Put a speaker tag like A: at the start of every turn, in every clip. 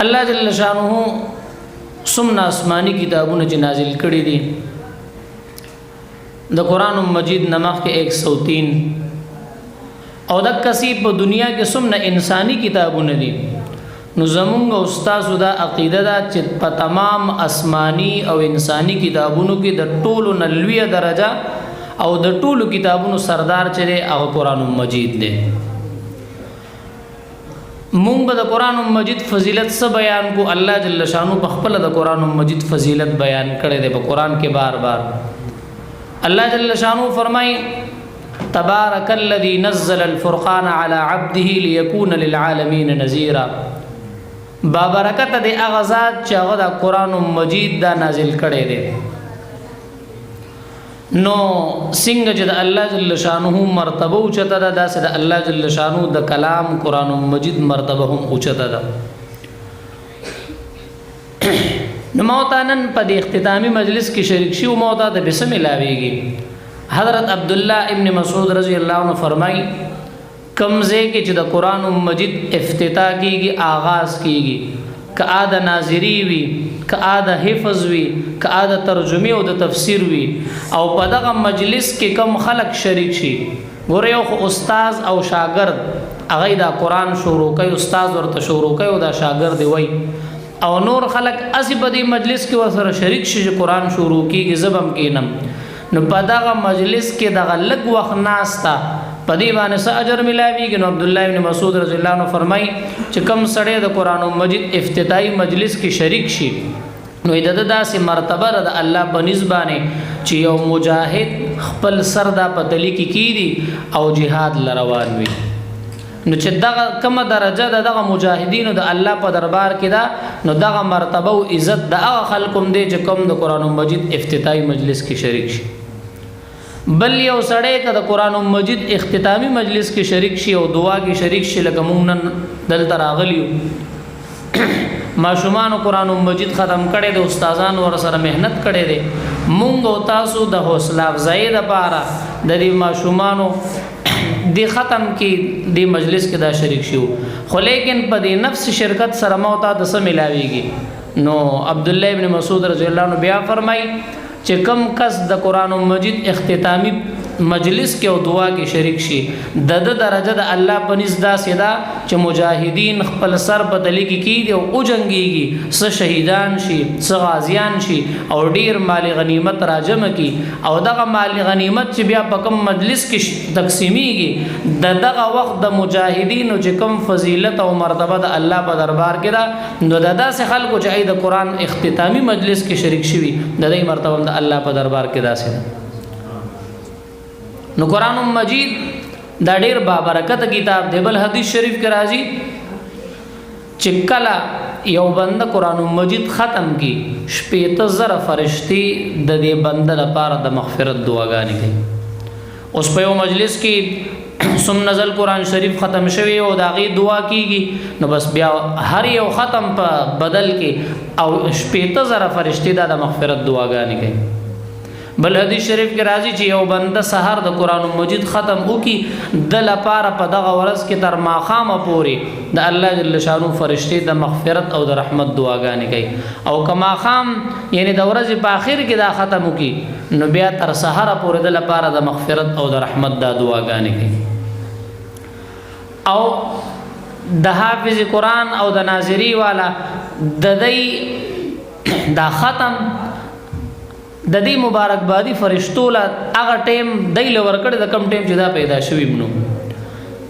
A: الله جل شانه سمنا آسمانی کتابونه چې نازل کړي دي د قرآن مجید نمخ کې 103 او د کسی په دنیا کې سمنا انسانی کتابونه دي. نو زمونږ استاد دا عقیده ده چې په تمام آسمانی او انسانی کتابونو کې د ټولو نلویه درجه او د ټولو کتابونو سردار چې دی هغه قرآن مجید دی. مونږ به د قرآن مجید فضیلت څه بیان کو؟ الله جل شانو په خپل د قرآن مجید فضیلت بیان کړی دی په قرآن کې بار بار. الله جل شانو فرمای تبارک الذی نزل الفرقان علی عبده لیکون للعالمین نذیرا. بابرکت دی هغه ذات چې هغه د قرآن مجید دا نازل کړی دی. نو څنګه چې د الله جل شانه مرتبه اوچته ده داسې د الله جل شانه د کلام قرآن مجید مرتبه هم اوچته ده. نو موتا نن په د اختتامی مجلس کې شریک شي او موتا د بسم ملاویږي. حضرت عبدالله ابن مسعود رضی الله عنه فرمایي کمزه کې چې د قرآن مجید افتتاح کیږي آغاز کیږي که آد ناظری وي که آد حفظ وي که آد ترجمه او د تفسیر وي او په دغه مجلس کې کم خلق شریک شي. ګوره یو خو استاد او شاګرد هغه دا قرآن شروع کوي، استاد ورته شروع کوي او دا شاګرد وي او نور خلق اسی په دې مجلس کې ورسره شریک شي چې قرآن شروع کیږي زبم کینم. نو په دغه مجلس کې دغه لږ وخت ناستا په دې باندې څه اجر ملاويږي. نو عبد الله ابن مسعود رضی الله عنه فرمایي چې کم سړی د قرآن مجید افتتاحي مجلس کې شریک شي نو د داسې مرتبه د الله په نسبانه چې یو مجاهد خپل سر د پتلی کې کیدی او جهاد لروان وي. نو چې دغه کومه درجه دغه مجاهدینو د الله په دربار کې دا نو دغه مرتبه او عزت د هغه خلکوم دی چې کوم د قرآن مجید افتتاحي مجلس کې شریک شي. بل یو سړی که د قرآن مجید اختتامی مجلس کې شریک شي او دعا کې شریک شي لکه مونږ نن دلته راغلیو ماشومان قرآن مجید ختم کړي د استادان ور سره مهنت کړي دي. مونږ او تاسو د حوصله افزایی لپاره د دې ماشومان دی ختم کې دی مجلس کې دا شریک شو خو لیکن په دې نفس شرکت سره موتا د سم ملاويږي. نو عبد الله ابن مسعود رضی الله عنه بیا فرمای چې کم کس د قرآن مجید اختتامی مجلس کې او دعا کې شریک شي د درجه د الله په نزد سیدا چې مجاهدین خپل سر بدلی کې کیږي او جنگيږي څه شهیدان شي څه غازیان شي او ډیر مال غنیمت راجم کی او دغه مال غنیمت چې بیا په کوم مجلس کې تقسیمیږي دغه وخت د مجاهدینو چې کوم فضیلت او مرتبه د الله په دربار کې دا نو داسې خلکو چې د قرآن اختتامی مجلس کې شریک شوي د دې مرتبه د الله په دربار کې داسې ده. نو قرآن مجید دا ډیر بابرکت کتاب دی. بل حدیث شریف کې راځي چې کله یو بنده قرآن مجید ختم کی 18000 فرشتي د دې بنده لپاره د مغفرت دعاګانې کوي. اوس په یو مجلس کې سم نزل قرآن شریف ختم شوی او دا غي دعا کیږي نو بس بیا هر یو ختم په بدل کې او 18000 فرشتي د مغفرت دعاګانې کوي. بل حدیث شریف کې راځي چې یو بنده سحر د قرآن مجید ختم وکي د لپاره په دغه ورځ کې تر ماخامه پوري د الله جل شانو فرشتي د مغفرت او د رحمت دعاګانې کوي او کما خام یعنی د ورځې په اخر کې دا ختم وکي نو بیا تر سحر پورې د لپاره د مغفرت او د رحمت د دعاګانې کوي. او د حافظ قرآن او د ناظری والا د دې دا ختم د دې مبارکبادي فرشتو لا هغه ټیم دای لور کړ د کم ټیم چې دا پیدا شوی منو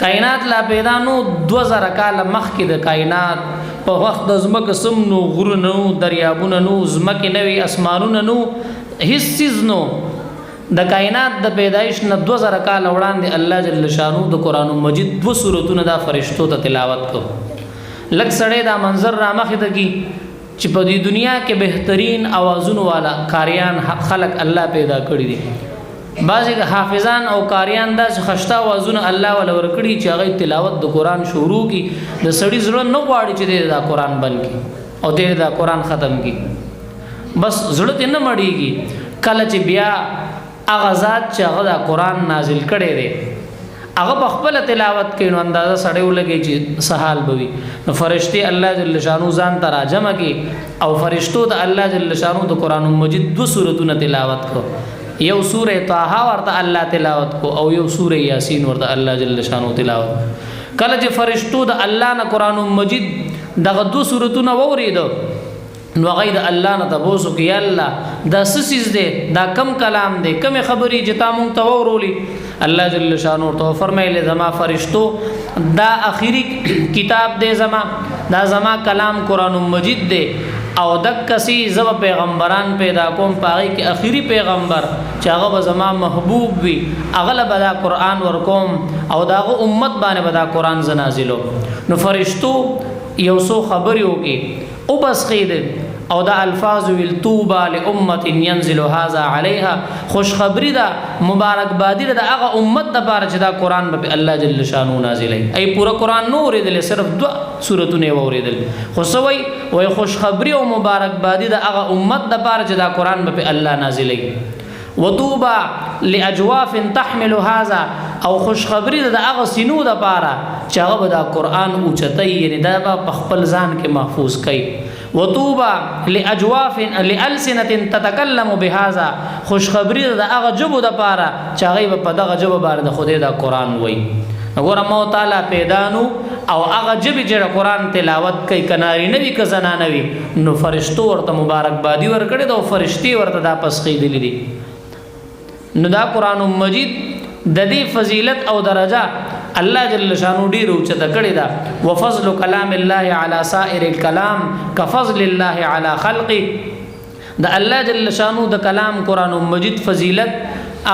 A: کائنات لا پیدا نو 2000 کال مخکې د کائنات په وخت د زمکه سم نو غرونو دریابونو نو زمکه نوې اسمانونو نو هیڅ چیز نو د کائنات د پیدایش نه 2000 کال وړاندې الله جل شانو د قرآن مجید 2 سورتونه د فرشتو ته تلاوت کو. لک سړی دا منظر را مخې ته کی چې په دې دنیا کې بهترین اوازونو والا قاریان خلق الله پیدا کړی دي. بعضی حافظان او قاریان دا خشتا اوازونه الله ولا ورکړي چې هغه تلاوت د قرآن شروع کی د سړي زړه نه غواړي چې دا قرآن بند کی او دا قرآن ختم کی بس زړه ته نه مړیږي. کله چې بیا هغه ذات چې هغه د قرآن نازل کړي دي هغه په خپل تلاوت کوي نو اندازه سړی ولګي چې سهال بوي نو فرشتي الله جل شانو ځان ته راجمه کی او فرشتو د الله جل شانو د قران مجید دو سورتونه تلاوت کو یو سوره طه ورته الله تلاوت کو او یو سوره یاسین ورته الله جل شانو تلاوت کله چې فرشتو د الله نه قران مجید دغه دو سورتونه ووریدو نو غید الله نه تاسو کې یا الله دا سسیز دے دا کم کلام دے کم خبری جتا مونږ ته ورولی الله جل شانو تو فرمایله زما فرشتو دا اخیری کتاب دے زما دا زما کلام قران مجید دے او دک کسی زب پیغمبران پیدا کوم پاره کې اخیری پیغمبر چې هغه زما محبوب وي اغلب دا قران ور کوم او داغه امت باندې بدا قران ز نازلو نو فرشتو یو سو خبر یو کې او بس خید او دا الفاظ ویل توبا لامه ينزل هذا عليها خوش خبری دا مبارک بادی دا هغه امت د بار چې دا قران به الله جل شانو نازلای ای پورا قران نو اوریدل صرف دو سورتونه اوریدل خو سوی وای خوش خبری او مبارک بادی دا هغه امت د بار چې دا قران به الله نازلای وتوبا لاجواف تحمل هذا او خوش خبری دا هغه سینو د بار چې هغه دا قران اوچتای یعنی دا په خپل ځان کې محفوظ کړي وتوبا لاجواف لالسنه تتكلم بهذا خوش خبری دا هغه جبو د پاره چې هغه په دغه جبو باندې خدای دا قران وای وګوره مو تعالی پیدانو او هغه جبی چې قران تلاوت کوي کناری نه وی ک زنانه وی نو فرشتو ورته مبارک بادی ور کړی دا فرشتي ورته دا پس خېدلی دي نو دا قران مجید د دې فضیلت او درجه الله جل شانو ډیر اوچته کړی دا وفضل کلام الله علی سائر الكلام كفضل الله علی خلقه دا الله جل شانو د کلام قران مجید فضیلت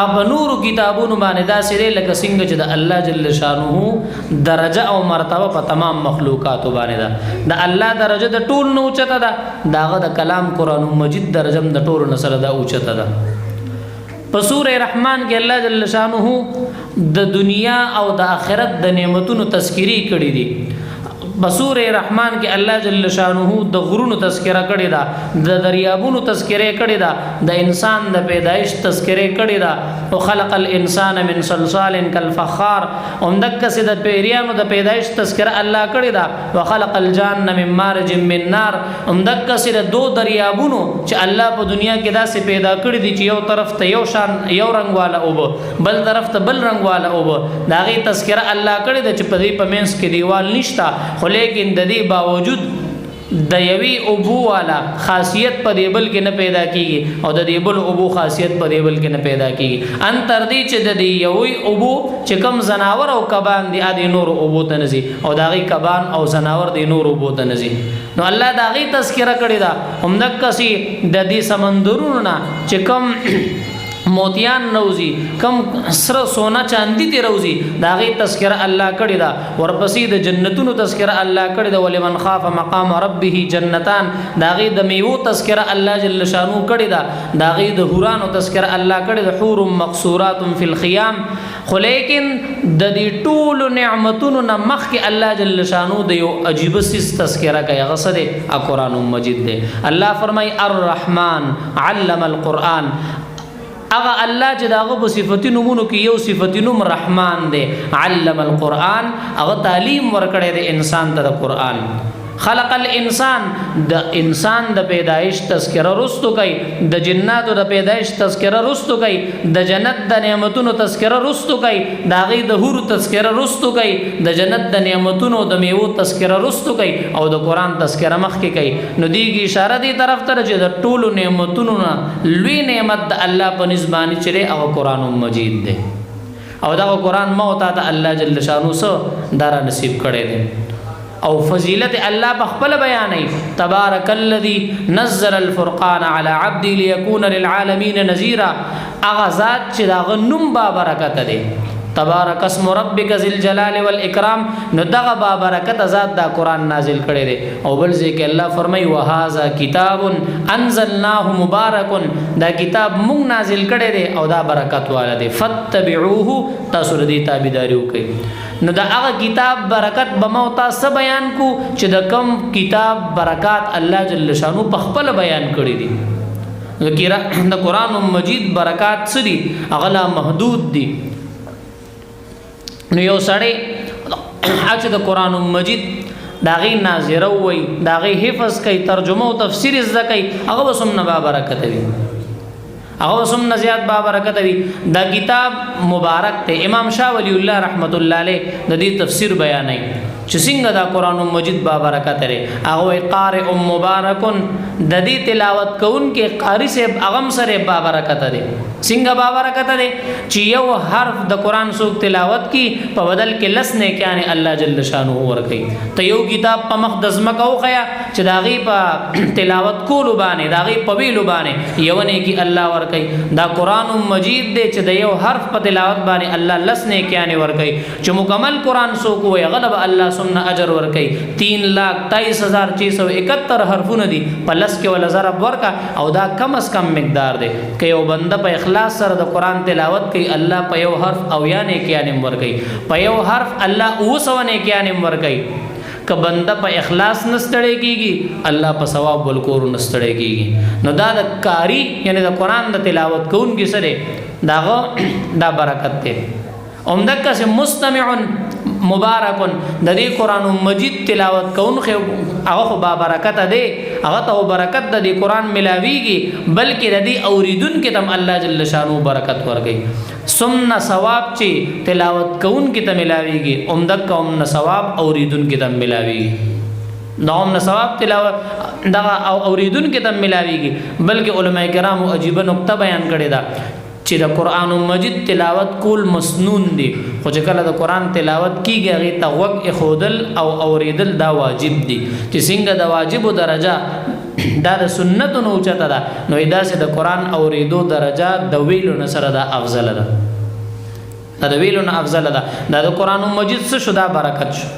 A: اب نور کتابونو باندې دا سره لکه څنګه چې د الله جل شانو درجه او مرتبه په تمام مخلوقات باندې دا الله درجه د ټول نو اوچته دا داغه د کلام قران مجید درجه د ټول نسره دا اوچته دا په سوره رحمان کې الله جل شانه د دنیا او د آخرت د نعمتونو تذکری کړی دي په سوره رحمان کې الله جل شانه د غرونو تذکرہ کړی دا د دریابونو تذکرہ کړی دا د انسان د پیدایش تذکرہ کړی دا او خلق الانسان من صلصال كالفخار اومدک سید د پیریانو د پیدایش تذکرہ الله کړی دا وخلق الجان من مارج من نار اومدک سید دو دریابونو چې الله په دنیا کې دا سه پیدا کړی دي چې یو طرف ته یو شان یو رنگ والا او بل طرف ته بل رنگ والا او دا غي تذکرہ الله کړی دا چې په دې پمنس کې دیوال نشتا لیکن د دې باوجود د یوی ابو والا خاصیت په دې بل کې نه پیدا کیږي او د دې بل ابو خاصیت په دې بل کې نه پیدا کیږي ان تر دې چې د دې یوی ابو چې کم زناور او کبان دي ادي نور ابو ته نزي او داغي کبان او زناور دي نور ابو ته نزي نو الله داغي تذکرہ کړی دا همدکسي د دې سمندرونو نه چې کم موتیان روزی کم سر سونا چاندی تی روزی داغی تذکرہ اللہ کړی دا ورپسې د جنتونو تذکرہ اللہ کړی دا ولمن خاف مقام ربه جنتان داغی د میوه تذکرہ اللہ جل شانو کړی دا داغی د حورانو تذکرہ اللہ کړی دا حور مقصورات فی الخیام خو لیکن د دې ټول نعمتونو نه مخکې الله جل شانو د یو عجیب سیس تذکرہ کوي غسده قرآن مجید دی الله فرمای الرحمن علم القرآن اغه الله چې داغه په صفتی نومونو کې یو صفتی نوم رحمان دی علم القرآن اغه تعلیم ورکړی دی انسان ته د قرآن خلق الانسان د انسان د پیدایش تذکرہ رستو کوي د جناتو د پیدایش تذکرہ رستو کوي د جنت د نعمتونو تذکرہ رستو کوي د غي د حور تذکرہ رستو کوي د جنت د نعمتونو د میوه تذکرہ رستو کوي او د قران تذکرہ مخ کې کوي نو دیږي اشاره دی طرف ته چې د ټولو نعمتونو نه لوی نعمت د الله په نسبانی چره او قران مجید دی او دا قران موت ته الله جل شانو سره دارا نصیب کړي دی او فضیلت الله بخپل بیانې تبارک الذی نزل الفرقان علی عبدی لیکون للعالمین نذیرا اغزاد چې دا غنوم با برکت دی تبارک اسم ربک ذل جلال والاکرام نو دغه با برکت ذات دا قران نازل کړي دی او بل ځکه الله فرمای وهذا کتاب انزلناه مبارک دا کتاب مونږ نازل کړي دی او دا برکت والا دی فتبعوه تاسو دې تابعداري وکړئ نو دا هغه کتاب برکت بموتا س بیان کو چې د کم کتاب برکات الله جل شانو په خپل بیان کړی دي د قران مجید برکات سری اغلا محدود دي نو یو سړی چې د قران مجید داغي ناظره وي داغي حفظ کوي ترجمه او تفسیر زده کوي هغه وسمنه با برکت وي هغه وسمنه زیات با برکت وي دا کتاب مبارک ته امام شاه ولی الله رحمت الله علیه د دې تفسیر بیانوي چې څنګه دا قران مجید با برکت لري هغه قارئ مبارک د دې تلاوت کون کې قاری سے اغم سره با برکت لري څنګه با برکت لري چې یو حرف د قران سوک تلاوت کی په بدل کې لسنه کانه الله جل شانه ورکي ته یو کتاب په مقدس مکو خیا چې داغي په تلاوت کول باندې داغي په ویلو باندې یو نه کی الله ورکي دا قران مجید دې چې د یو حرف په تلاوت باندې الله لسنه کانه ورکي چې مکمل قران سوک وي غلب الله سمنا اجر ورکي 3,23,671 حرفونه دي په لس کې ول ضرب ورکا او دا کم از کم مقدار دی که یو بنده په اخلاص سره د قران تلاوت کوي الله په یو حرف او یا نه کې انم ورکي په یو حرف الله او سونه کې انم ورکي که بنده په اخلاص نستړی کیږي الله په ثواب ولکور نستړی کیږي نو دا د کاری یعنی د قران د تلاوت کوونکی سره دا برکت دی اومدک سے مستمع مبارک د دې قران مجید تلاوت کون خو هغه با برکت ده هغه ته برکت د دې قران ملاویږي بلکې د دې اوریدون کې تم الله جل شانو برکت ورګي سمنا ثواب چې تلاوت کون کې ته ملاویږي اومدک کوم ثواب اوریدون کې تم ملاویږي نوم نه ثواب تلاوت دا اوریدون کې تم ملاویږي بلکې علما کرامو عجیب نقطه بیان کړی دا چې د قران مجید تلاوت کول مسنون دي خو چې کله د قران تلاوت کیږي هغه ته وق اخودل او اوریدل دا واجب دي چې څنګه د واجب درجه دا د سنت نو چته ده نو دا چې د قران اوریدو درجه د ویلو سره دا افضل ده دا د ویلو نه افضل ده دا د قران مجید څخه شو دا برکت شو